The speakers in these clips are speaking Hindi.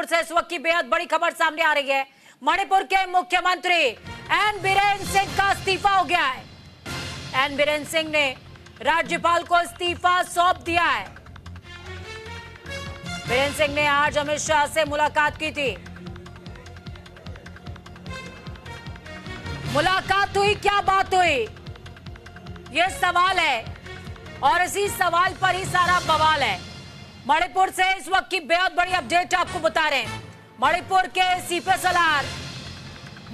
मणिपुर से इस वक्त की बेहद बड़ी खबर सामने आ रही है। मणिपुर के मुख्यमंत्री एन बीरेन सिंह का इस्तीफा हो गया है। एन बीरेन सिंह ने राज्यपाल को इस्तीफा सौंप दिया है। बीरेन सिंह ने आज अमित शाह से मुलाकात की थी। मुलाकात हुई, क्या बात हुई, यह सवाल है और इसी सवाल पर ही सारा बवाल है। मणिपुर से इस वक्त की बेहद बड़ी अपडेट आपको बता रहे हैं। मणिपुर के सीपी सलार,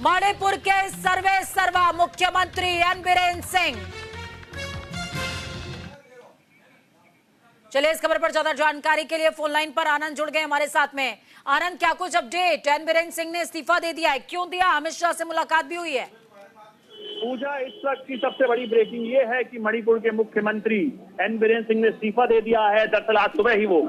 मणिपुर के सर्वे सर्वा मुख्यमंत्री एन बीरेन सिंह। चलिए इस खबर पर ज्यादा जानकारी के लिए फोन लाइन पर आनंद जुड़ गए हमारे साथ में। आनंद, क्या कुछ अपडेट? एन बीरेन सिंह ने इस्तीफा दे दिया है, क्यों दिया? अमित शाह से मुलाकात भी हुई है। पूजा, इस वक्त की सबसे बड़ी ब्रेकिंग ये है कि मणिपुर के मुख्यमंत्री एन बीरेन सिंह ने इस्तीफा दे दिया है। दरअसल आज सुबह ही वो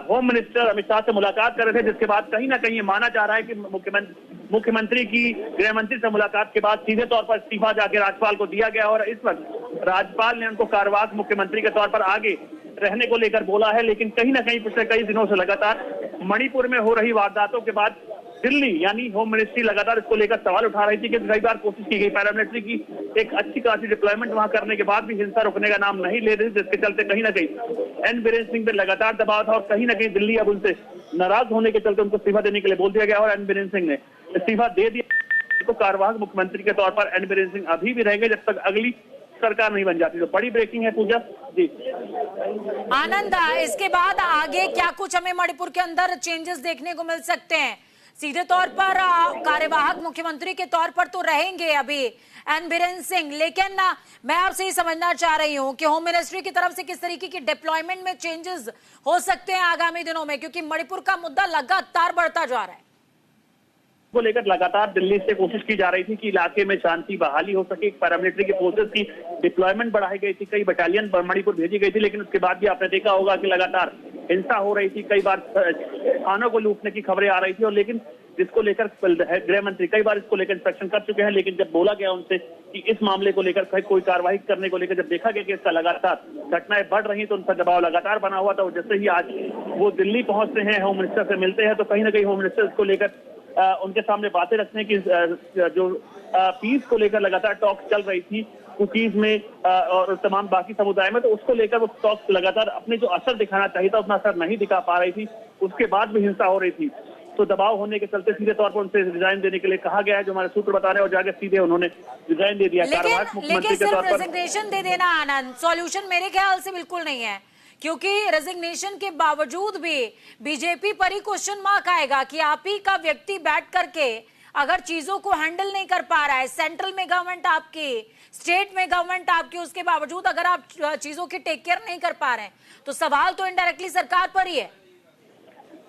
होम मिनिस्टर अमित शाह से मुलाकात कर रहे थे, जिसके बाद कहीं ना कहीं ये माना जा रहा है कि मुख्यमंत्री की गृह मंत्री से मुलाकात के बाद सीधे तौर पर इस्तीफा जाके राज्यपाल को दिया गया और इस वक्त राज्यपाल ने उनको कार्यवाहक मुख्यमंत्री के तौर पर आगे रहने को लेकर बोला है। लेकिन कहीं ना कहीं पिछले कई दिनों से लगातार मणिपुर में हो रही वारदातों के बाद दिल्ली यानी होम मिनिस्ट्री लगातार इसको लेकर सवाल उठा रही थी कि कई बार कोशिश की गई पैरामिलिट्री की एक अच्छी खासी डिप्लॉयमेंट वहां करने के बाद भी हिंसा रुकने का नाम नहीं ले रही, जिसके चलते कहीं ना कहीं एन बीरेन सिंह पे लगातार दबाव था और कहीं ना कहीं दिल्ली अब उनसे नाराज होने के चलते उनको इस्तीफा देने के लिए बोल दिया गया और एन बीरेन सिंह ने इस्तीफा दे दिया। तो कार्यवाहक मुख्यमंत्री के तौर पर एन बीरेन सिंह अभी भी रहेंगे जब तक अगली सरकार नहीं बन जाती। तो बड़ी ब्रेकिंग है पूजा जी। आनंद, इसके बाद आगे क्या कुछ हमें मणिपुर के अंदर चेंजेस देखने को मिल सकते हैं? सीधे तौर पर कार्यवाहक मुख्यमंत्री के तौर पर तो रहेंगे अभी एन बीरेन सिंह, लेकिन मैं आपसे ये समझना चाह रही हूँ कि होम मिनिस्ट्री की तरफ से किस तरीके की डिप्लॉयमेंट में चेंजेस हो सकते हैं आगामी दिनों में, क्योंकि मणिपुर का मुद्दा लगातार बढ़ता जा रहा है। को लेकर लगातार दिल्ली से कोशिश की जा रही थी कि इलाके में शांति बहाली हो सके। पैरामिलिट्री की फोर्सेस की डिप्लॉयमेंट बढ़ाई गई थी, कई बटालियन मणिपुर भेजी गई थी, लेकिन उसके बाद भी आपने देखा होगा कि लगातार हिंसा हो रही थी। कई बार थानों को लूटने की खबरें आ रही थी और लेकिन जिसको लेकर गृह मंत्री कई बार इसको लेकर इंस्पेक्शन कर चुके हैं, लेकिन जब बोला गया उनसे कि इस मामले को लेकर कोई कार्रवाई करने को लेकर जब देखा गया कि इसका लगातार घटनाएं बढ़ रही तो उन पर दबाव लगातार बना हुआ था। जैसे ही आज वो दिल्ली पहुंचते हैं, होम मिनिस्टर से मिलते हैं, तो कहीं ना कहीं होम मिनिस्टर इसको लेकर उनके सामने बातें रखते हैं कि जो पीस को लेकर लगातार टॉक चल रही थी कुकीज में और तमाम बाकी समुदाय में, तो उसको लेकर वो टॉक लगातार अपने जो असर दिखाना चाहिए था उतना असर नहीं दिखा पा रही थी। उसके बाद भी हिंसा हो रही थी, तो दबाव होने के चलते सीधे तौर पर उनसे रिजाइन देने के लिए कहा गया है, जो हमारे सूत्र बता रहे हैं, और जाकर सीधे उन्होंने रिजाइन दे दिया कार्यवाहक मुख्यमंत्री के तौर पर। रेजिग्नेशन दे देना आनंद सॉल्यूशन मेरे ख्याल से बिल्कुल नहीं है, क्योंकि रेजिग्नेशन के बावजूद भी बीजेपी पर ही क्वेश्चन मार्क आएगा कि आप ही का व्यक्ति बैठ करके अगर चीजों को हैंडल नहीं कर पा रहा है, सेंट्रल में गवर्नमेंट आपकी, स्टेट में गवर्नमेंट आपकी, उसके बावजूद अगर आप चीजों की टेक केयर नहीं कर पा रहे हैं तो सवाल तो इनडायरेक्टली सरकार पर ही है।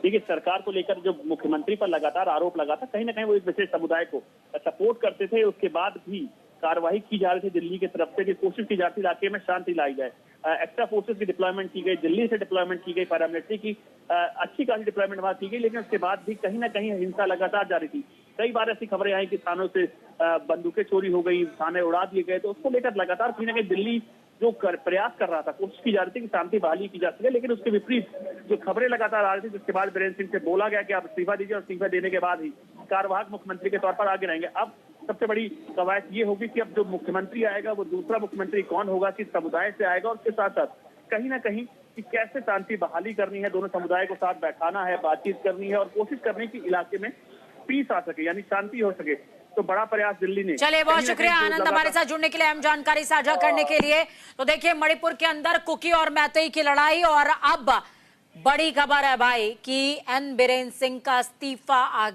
देखिए, सरकार को लेकर जो मुख्यमंत्री पर लगातार आरोप लगा था, कहीं ना कहीं वो एक विशेष समुदाय को सपोर्ट करते थे। उसके बाद भी कार्रवाई की जा रही थी दिल्ली की तरफ से कि कोशिश की जाती इलाके में शांति लाई जाए। एक्स्ट्रा फोर्सेस की डिप्लॉयमेंट की गई, दिल्ली से डिप्लॉयमेंट की गई, पैरामिलिट्री की अच्छी खासी डिप्लॉयमेंट वहां की गई, लेकिन उसके बाद भी कहीं ना कहीं हिंसा लगातार जारी थी। कई बार ऐसी खबरें आई कि थानों से बंदूकें चोरी हो गई, थाने उड़ा दिए गए, तो उसको लेकर लगातार कहीं ना कहीं दिल्ली जो प्रयास कर रहा था, कोशिश की जा रही थी कि शांति बहाली की जा सके, लेकिन उसके विपरीत जो खबरें लगातार आ रही थी, जिसके बाद बीरेन सिंह से बोला गया कि आप इस्तीफा दीजिए और इस्तीफा देने के बाद ही कार्यवाहक मुख्यमंत्री के तौर पर आगे रहेंगे। अब सबसे बड़ी कवायद ये होगी कि अब जो मुख्यमंत्री आएगा वो दूसरा मुख्यमंत्री कौन होगा, किस समुदाय से आएगा, और उसके साथ साथ कहीं ना कहीं कि कैसे शांति बहाली करनी है, दोनों समुदाय को साथ बैठाना है, बातचीत करनी है और कोशिश करनी की इलाके में पीस आ सके, यानी शांति हो सके। तो बड़ा प्रयास दिल्ली ने। चलिए, बहुत शुक्रिया आनंद हमारे साथ जुड़ने के लिए, अहम जानकारी साझा करने के लिए। तो देखिए, मणिपुर के अंदर कुकी और मैतेई की लड़ाई, और अब बड़ी खबर है भाई कि एन बीरेन सिंह का इस्तीफा आ